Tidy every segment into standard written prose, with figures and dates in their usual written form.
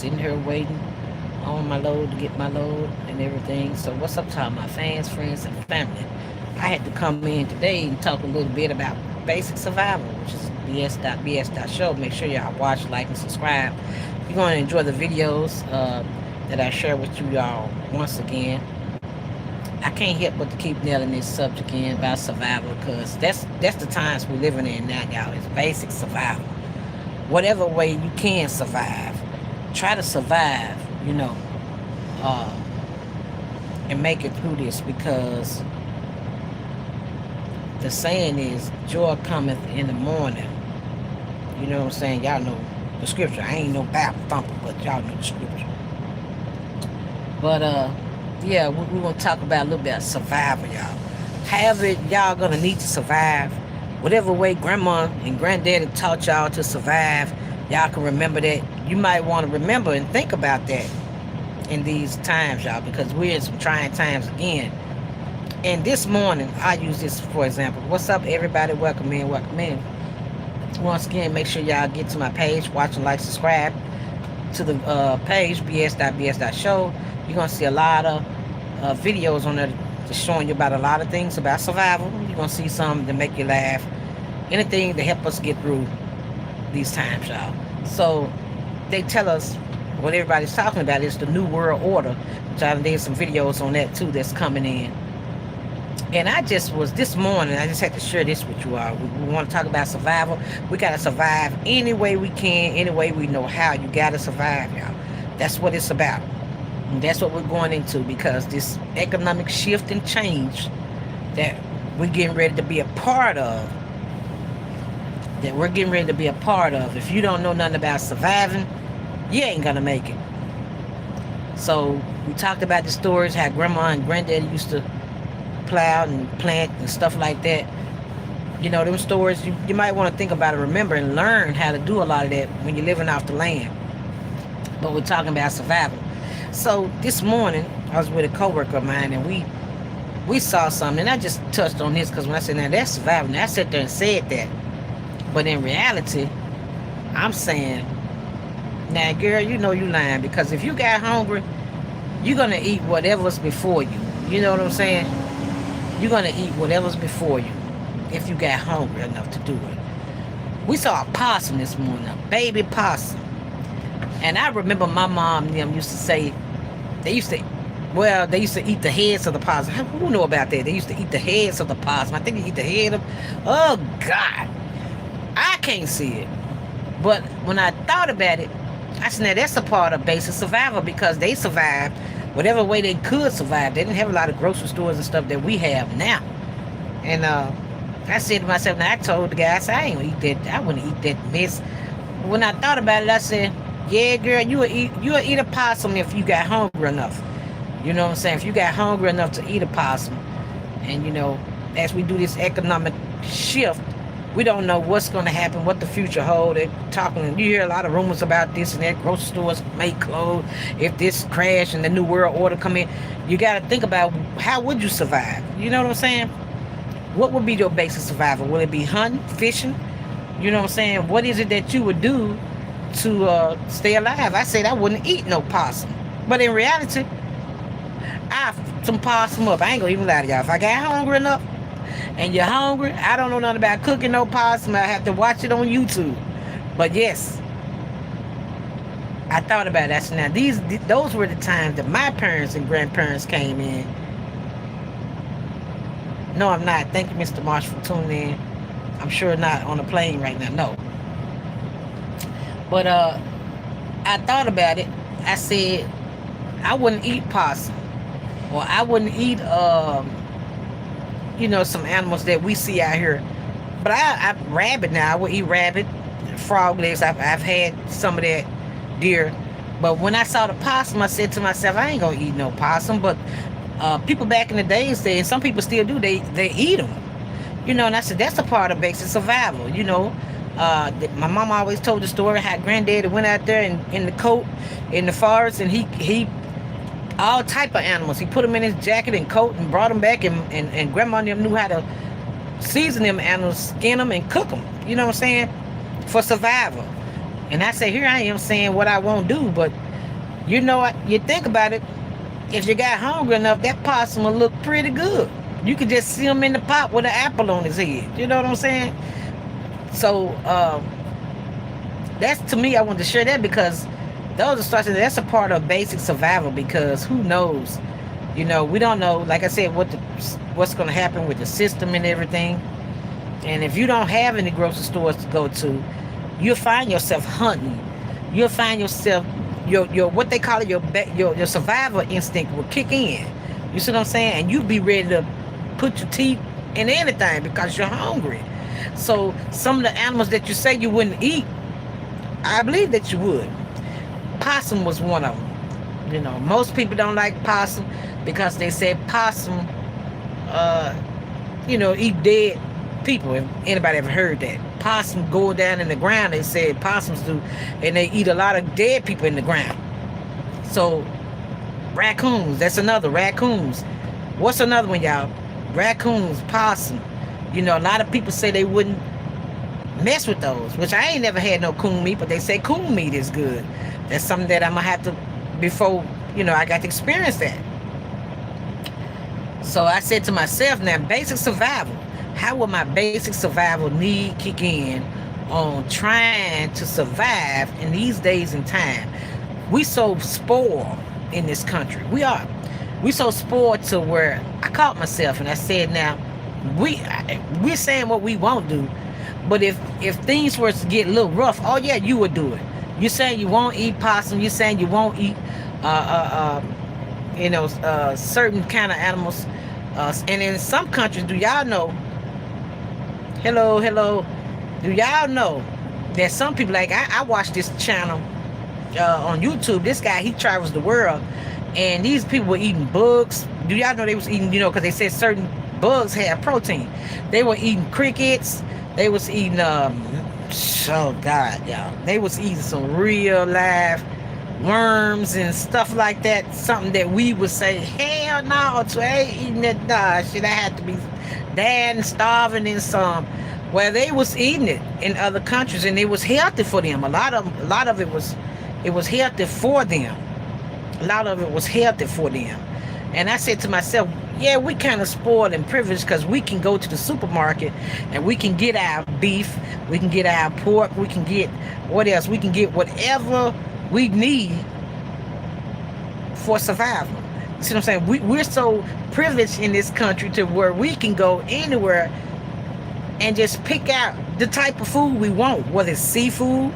sitting here waiting on my load to get my load and everything. So what's up to all my fans, friends, and family? I had to come in today and talk a little bit about basic survival, which is Bs.Bs show. Make sure y'all watch, like, and subscribe. You're going to enjoy the videos that I share with you y'all once again. I can't help but to keep nailing this subject in about survival because that's the times we're living in now, y'all. It's basic survival. Whatever way you can survive, try to survive, uh, and make it through this because the saying is joy cometh in the morning. You know what I'm saying? Y'all know the scripture. I ain't no Bible thumper, but y'all know the scripture. But yeah, we want to talk about a little bit of survival, y'all. However y'all gonna need to survive, whatever way grandma and granddaddy taught y'all to survive, y'all can remember that. You might want to remember and think about that in these times, y'all, because we're in some trying times again. And this morning, I use this for example. What's up, everybody? Welcome in, welcome in. Once again, make sure y'all get to my page, watch and like, subscribe to the page, Bs.Bs show. You're going to see a lot of videos on there just showing you about a lot of things about survival. You're going to see some to make you laugh. Anything to help us get through these times, y'all. So they tell us what everybody's talking about is the New World Order, which I did some videos on that too that's coming in. And I just was this morning, I just had to share this with you all. We want to talk about survival. We got to survive any way we can, any way we know how. You got to survive, y'all. That's what it's about. And that's what we're going into because this economic shift and change that we're getting ready to be a part of, if you don't know nothing about surviving, you ain't going to make it. So we talked about the stories, how grandma and granddaddy used to plow and plant and stuff like that. Them stories you might want to think about and remember and learn how to do a lot of that when you're living off the land. But we're talking about survival. So this morning I was with a coworker of mine and we saw something, and I just touched on this because when I said now that's survival, now I sat there and said that, but in reality I'm saying, now girl, you know you lying, because if you got hungry, you're gonna eat whatever's before you. You know what I'm saying? You're going to eat whatever's before you if you got hungry enough to do it. We saw a possum this morning, a baby possum. And I remember my mom and them used to say, they used to eat the heads of the possum. Who know about that? They used to eat the heads of the possum. I think they eat the head of, oh God. I can't see it. But when I thought about it, I said, now that's a part of basic survival because they survived whatever way they could survive. They didn't have a lot of grocery stores and stuff that we have now. And I said to myself, now I told the guy, I said, I ain't gonna eat that. I wouldn't eat that mess. When I thought about it, I said, yeah, girl, you'll eat a possum if you got hungry enough. You know what I'm saying? If you got hungry enough to eat a possum. And as we do this economic shift, we don't know what's going to happen, what the future holds. You hear a lot of rumors about this and that. Grocery stores may close if this crash and the New World Order come in. You got to think about how would you survive? You know what I'm saying? What would be your basic survival? Will it be hunting, fishing? You know what I'm saying? What is it that you would do to stay alive? I said I wouldn't eat no possum. But in reality, I some possum up. I ain't going to even lie to y'all. If I got hungry enough, and you're hungry, I don't know nothing about cooking no possum. I have to watch it on YouTube. But yes, I thought about that. So now those were the times that my parents and grandparents came in. No, I'm not. Thank you, Mr. Marsh, for tuning in. I'm sure not on a plane right now. No. But I thought about it. I said I wouldn't eat possum, or I wouldn't eat some animals that we see out here. But I rabbit now. I would eat rabbit, frog legs. I've had some of that deer. But when I saw the possum, I said to myself, I ain't gonna eat no possum. But people back in the day said, and some people still do, they eat them. And I said, that's a part of basic survival. My mom always told the story how granddaddy went out there in the coat in the forest, and he all type of animals. He put them in his jacket and coat and brought them back, and grandma and them knew how to season them animals, skin them, and cook them. You know what I'm saying? For survival. And I say, here I am saying what I won't do, but You know what? You think about it. If you got hungry enough, that possum will look pretty good. You could just see him in the pot with an apple on his head. You know what I'm saying? So that's, to me, I wanted to share that because those are stuff that's a part of basic survival. Because who knows? You know, we don't know. Like I said, what's going to happen with the system and everything. And if you don't have any grocery stores to go to, you'll find yourself hunting. You'll find yourself your what they call it, your survival instinct will kick in. You see what I'm saying? And you be ready to put your teeth in anything because you're hungry. So some of the animals that you say you wouldn't eat, I believe that you would. Possum was one of them. You know, most people don't like possum because they said possum, eat dead people. If anybody ever heard that, possum go down in the ground, they said possums do, and they eat a lot of dead people in the ground. So raccoons, that's another. Raccoons, what's another one, y'all? Raccoons, possum. You know, a lot of people say they wouldn't mess with those, which I ain't never had no coon meat, but they say coon meat is good. That's something that I'm gonna have to, before I got to experience that. So I said to myself, now basic survival, how will my basic survival need kick in on trying to survive in these days and time? We so spoiled in this country. We so spoiled to where I caught myself and I said, now we're saying what we won't do, but if things were to get a little rough, oh yeah, you would do it. You're saying you won't eat possum. You're saying you won't eat certain kind of animals. And in some countries, do y'all know? Hello. Do y'all know that some people, like I watch this channel on YouTube. This guy, he travels the world, and these people were eating bugs. Do y'all know they was eating? Because they said certain bugs have protein. They were eating crickets. They was eating oh God, y'all. They was eating some real live worms and stuff like that. Something that we would say, hell no, I ain't eating that. Nah, shit, I had to be dead and starving in some. Well, they was eating it in other countries, and it was healthy for them. A lot of it was healthy for them. A lot of it was healthy for them. And I said to myself, yeah, we kind of spoiled and privileged because we can go to the supermarket and we can get our beef, we can get our pork, we can get what else? We can get whatever we need for survival. You see what I'm saying? We're so privileged in this country to where we can go anywhere and just pick out the type of food we want, whether it's seafood,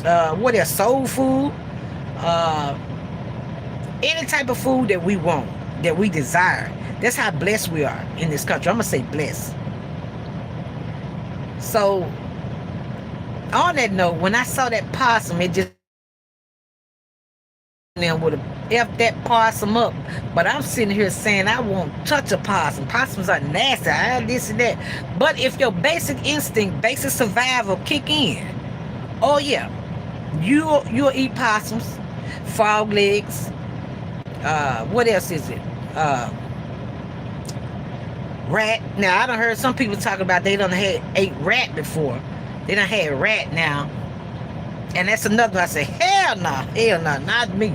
whether it's soul food, any type of food that we want, that we desire. That's how blessed we are in this country. I'm gonna say blessed. So on that note, when I saw that possum, it just would have F that possum up. But I'm sitting here saying I won't touch a possum. Possums are nasty, this and that. But if your basic instinct, basic survival kick in, oh yeah, you'll eat possums, frog legs, what else is it? Rat. Now I done heard some people talk about they done ate rat before. They done had rat now. And that's another one. I say, hell no, not me.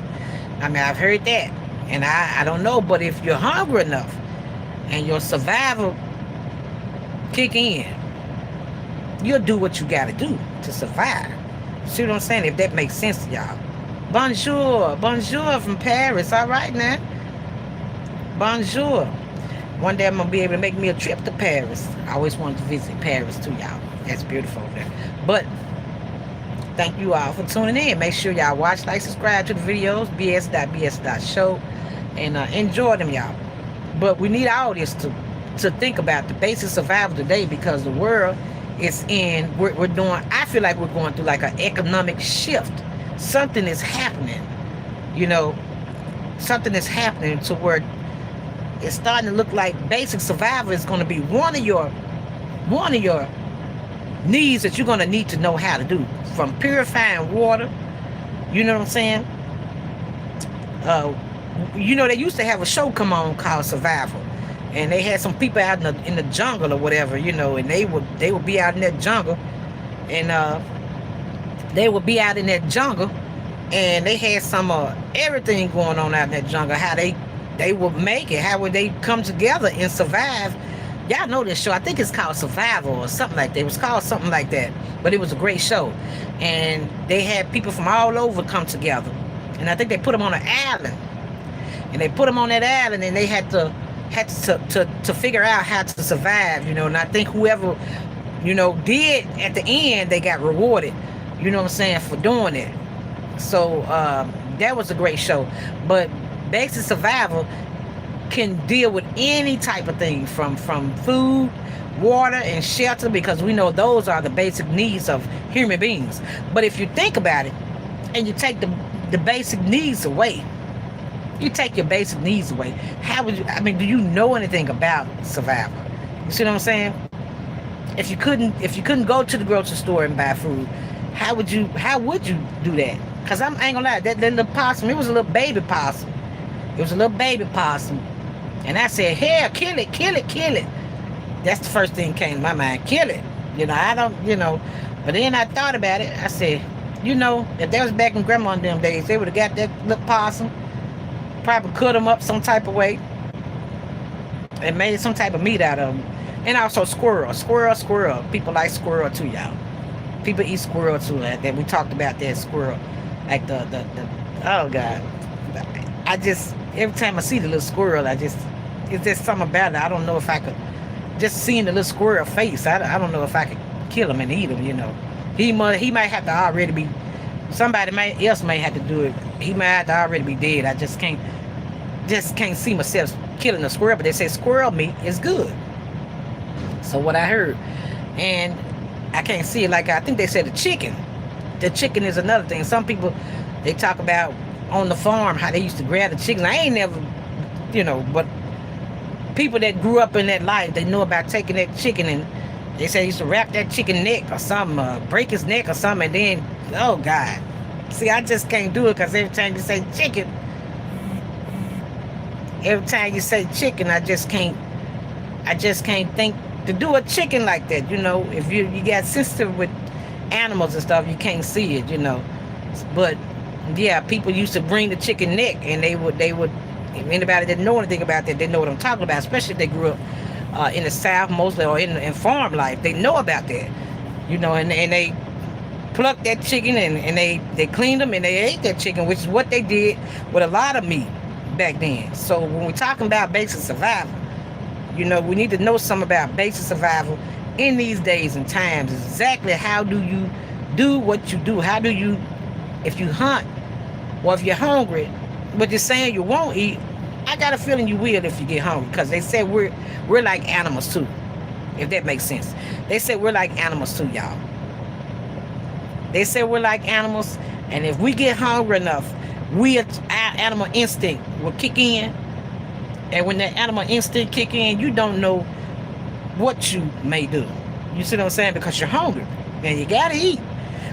I mean, I've heard that. And I don't know, but if you're hungry enough and your survival kick in, you'll do what you gotta do to survive. See what I'm saying? If that makes sense to y'all. Bonjour from Paris. All right now. Bonjour. One day I'm gonna be able to make me a trip to Paris. I always wanted to visit Paris too, y'all. That's beautiful over there. But thank you all for tuning in. Make sure y'all watch, like, subscribe to the videos. Bs.Bs show. And enjoy them, y'all. But we need all this to think about the basic survival today, because the world is we're doing, I feel like we're going through like an economic shift. Something is happening. Something is happening to where it's starting to look like basic survival is going to be one of your needs that you're going to need to know how to do. From purifying water, you know what I'm saying? They used to have a show come on called Survival, and they had some people out in the jungle or whatever, and they would be out in that jungle, and they would be out in that jungle, and they had some everything going on out in that jungle. How they would make it, how would they come together and survive. Y'all know this show. I think it's called Survival or something like that. It was called something like that, but it was a great show. And they had people from all over come together, and I think they put them on an island, and they put them on that island, and they had to figure out how to survive, you know. And I think whoever, you know, did at the end, they got rewarded, you know what I'm saying, for doing it. So that was a great show. But Basic Survival can deal with any type of thing, from food, water, and shelter, because we know those are the basic needs of human beings. But if you think about it, and you take the basic needs away, you take your basic needs away, how would you, I mean, do you know anything about survival? You see what I'm saying? If you couldn't go to the grocery store and buy food, how would you do that? Because I ain't gonna lie, that little possum, it was a little baby possum. It was a little baby possum. And I said, hell, kill it, kill it, kill it. That's the first thing came to my mind, kill it. You know, I don't, you know. But then I thought about it. I said, you know, if that was back in Grandma in them days, they would have got that little possum, probably cut them up some type of way, and made some type of meat out of them. And also squirrel. People like squirrel too, y'all. People eat squirrel too. That we talked about that squirrel. Like the oh God. I just, every time I see the little squirrel, it's just something about it. I don't know if I could, just seeing the little squirrel face, I don't know if I could kill him and eat him, you know. He might have to already be, somebody else may have to do it. He might have to already be dead. I just can't see myself killing a squirrel, but they say squirrel meat is good. So what I heard, and I can't see it, like I think they said the chicken. The chicken is another thing. Some people, they talk about on the farm how they used to grab the chicken. I ain't never, you know, but people that grew up in that life, they know about taking that chicken, and they say they used to wrap that chicken neck or something, break his neck or something, and then, oh God. See, I just can't do it, because every time you say chicken, I just can't think to do a chicken like that, you know. If you got sensitive with animals and stuff, you can't see it, you know. But yeah, people used to bring the chicken neck, and they would if anybody didn't know anything about that, they know what I'm talking about, especially if they grew up in the South mostly, or in farm life. They know about that, you know. And they plucked that chicken, and they cleaned them, and they ate that chicken, which is what they did with a lot of meat back then. So when we're talking about basic survival, you know, we need to know something about basic survival in these days and times. Exactly how do you do what you do? How do you, if you hunt, or if you're hungry, but you're saying you won't eat, I got a feeling you will if you get hungry, because they say we're like animals too, if that makes sense. They say we're like animals too, y'all. They say we're like animals, and if we get hungry enough, our animal instinct will kick in. And when that animal instinct kick in, you don't know what you may do. You see what I'm saying? Because you're hungry, and you gotta eat.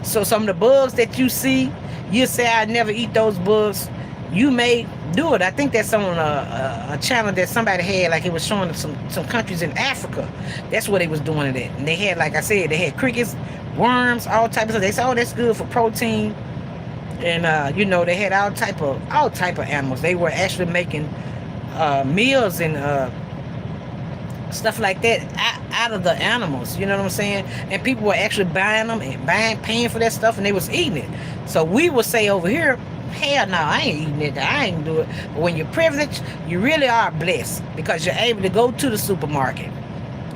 So some of the bugs that you see, you say, I'd never eat those bugs. You may do it. I think that's on a channel that somebody had, like it was showing some countries in Africa. That's what they was doing it at. And they had, like I said, they had crickets, worms, all type of stuff. They said, oh, that's good for protein. And you know, they had all type of animals. They were actually making meals and stuff like that out of the animals, you know what I'm saying? And people were actually buying them and paying for that stuff, and they was eating it. So we would say over here, hell no, I ain't eating it, I ain't do it. But when you're privileged, you really are blessed, because you're able to go to the supermarket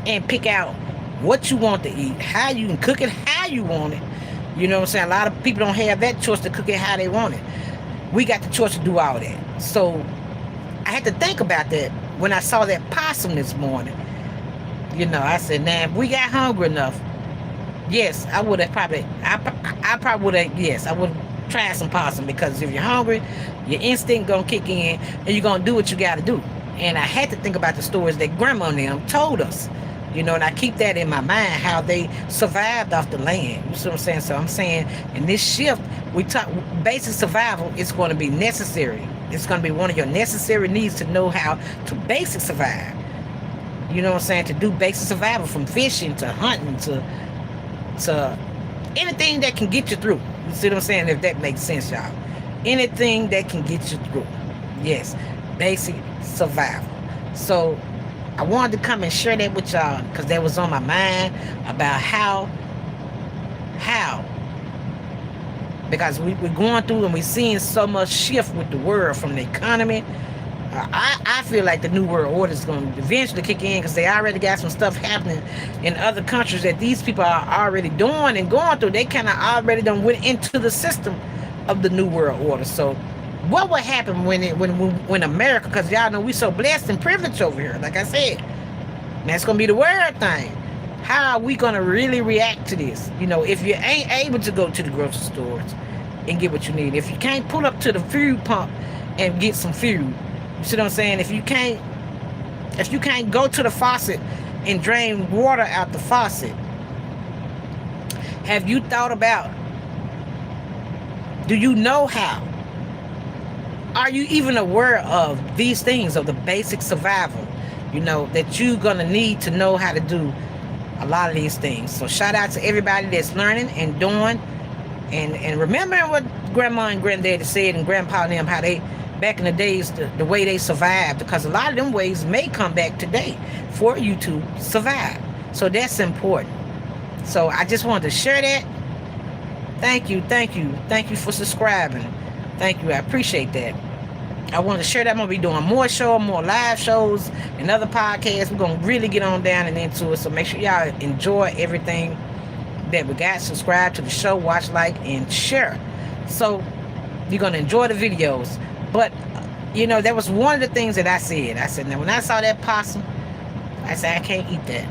and pick out what you want to eat, how you can cook it, how you want it. You know what I'm saying? A lot of people don't have that choice to cook it how they want it. We got the choice to do all that. So I had to think about that when I saw that possum this morning. You know, I said, nah, if we got hungry enough, yes, I would have probably, I probably would have, yes, I would have tried some possum, because if you're hungry, your instinct gonna kick in, and you're gonna do what you gotta do. And I had to think about the stories that Grandma and them told us, you know, and I keep that in my mind, how they survived off the land. You see what I'm saying? So I'm saying, in this shift, we talk basic survival is going to be necessary. It's going to be one of your necessary needs to know how to basic survive. You know what I'm saying? To do basic survival, from fishing to hunting to anything that can get you through. You see what I'm saying? If that makes sense, y'all. anything that can get you through. Yes, basic survival. So I wanted to come and share that with y'all because that was on my mind about how because we're going through and we're seeing so much shift with the world from the economy. I feel like the New World Order is going to eventually kick in because they already got some stuff happening in other countries that these people are already doing and going through. They kind of already done went into the system of the New World Order. So what would happen when America, because y'all know we so blessed and privileged over here, like I said, and that's going to be the world thing. How are we going to really react to this? You know, if you ain't able to go to the grocery stores and get what you need, if you can't pull up to the fuel pump and get some fuel, you see what I'm saying? If you can't go to the faucet and drain water out the faucet, have you thought about, do you know how? Are you even aware of these things, of the basic survival, you know, that you're going to need to know how to do a lot of these things? So shout out to everybody that's learning and doing and remembering what grandma and granddaddy said and grandpa and them, how they, back in the days, the way they survived, because a lot of them ways may come back today for you to survive. So that's important. So I just wanted to share that. Thank you for subscribing. Thank you, I appreciate that. I want to share that. I'm going to be doing more live shows and other podcasts. We're going to really get on down and into it. So make sure y'all enjoy everything that we got. Subscribe to the show, watch, like, and share. So you're going to enjoy the videos. But, you know, that was one of the things that I said. I said, now, when I saw that possum, I said, I can't eat that.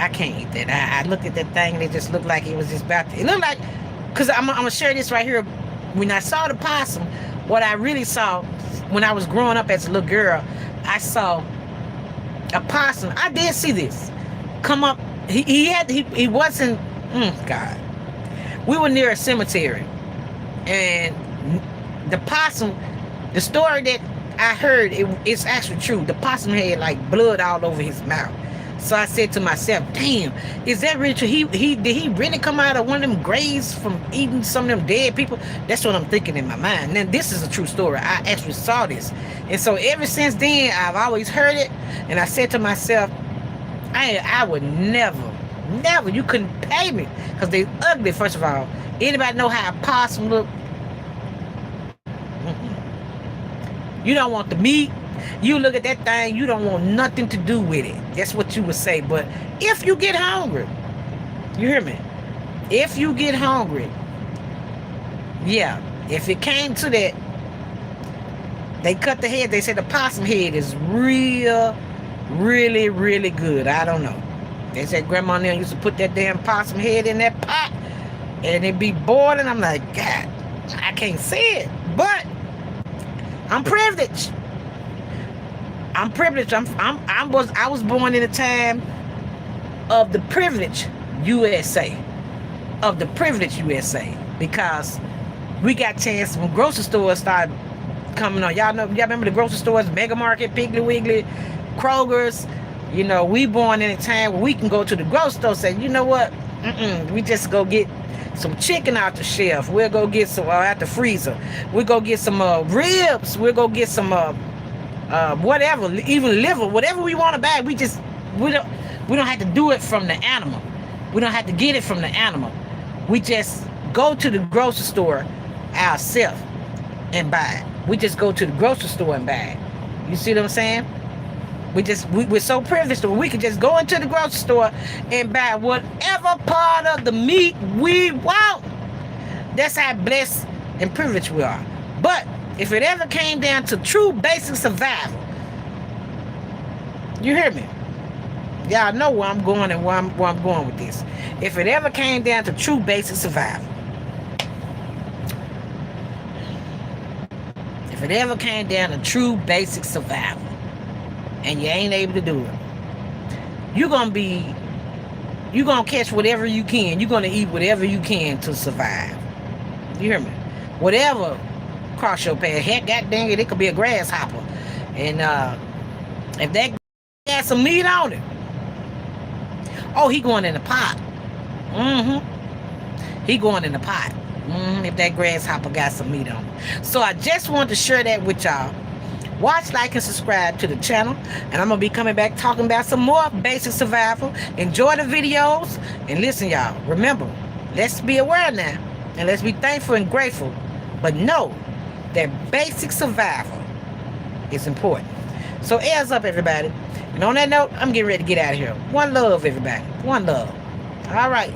I can't eat that. I looked at that thing, and it just looked like it was just about to, it looked like, because I'm going to share this right here. When I saw the possum, what I really saw when I was growing up as a little girl, I saw a possum. I did see this come up. He wasn't, God. We were near a cemetery, and the possum, the story that I heard, it's actually true. The possum had like blood all over his mouth. So I said to myself, damn, is that really true? Did he really come out of one of them graves from eating some of them dead people? That's what I'm thinking in my mind. Now, this is a true story. I actually saw this. And so ever since then, I've always heard it. And I said to myself, I would never, you couldn't pay me. Because they ugly, first of all. Anybody know how a possum look? You don't want the meat. You look at that thing, you don't want nothing to do with it. That's what you would say. But if you get hungry, you hear me? If you get hungry, yeah, if it came to that, they cut the head. They said the possum head is really, really good. I don't know. They said grandma and them used to put that damn possum head in that pot and it be boiling. I'm like, God, I can't see it. But I'm privileged. I was born in a time of the privileged USA. Of the privileged USA. Because we got chance when grocery stores started coming on. Y'all remember the grocery stores, Mega Market, Piggly Wiggly, Kroger's. You know, we born in a time where we can go to the grocery store and say, you know what? We just go get some chicken out the shelf. We'll go get some out the freezer. We'll go get some ribs. We'll go get some whatever, even liver, whatever we want to buy. We don't have to do it from the animal. We don't have to get it from the animal. We just go to the grocery store ourselves and buy it. We just go to the grocery store and buy it. You see what I'm saying? We're so privileged that we can just go into the grocery store and buy whatever part of the meat we want. That's how blessed and privileged we are. But if it ever came down to true basic survival, you hear me? Y'all know where I'm going and where I'm going with this. If it ever came down to true basic survival, if it ever came down to true basic survival, and you ain't able to do it, you're gonna catch whatever you can. You're gonna eat whatever you can to survive. You hear me? Whatever cross your path. Heck, god dang it could be a grasshopper. And if that got some meat on it, oh, he going in the pot. He going in the pot. If that grasshopper got some meat on it. So I just wanted to share that with y'all. Watch, like, and subscribe to the channel. And I'm going to be coming back talking about some more basic survival. Enjoy the videos. And listen, y'all, remember, let's be aware now. And let's be thankful and grateful. But know that basic survival is important. So, airs up, everybody. And on that note, I'm getting ready to get out of here. One love, everybody. One love. All right.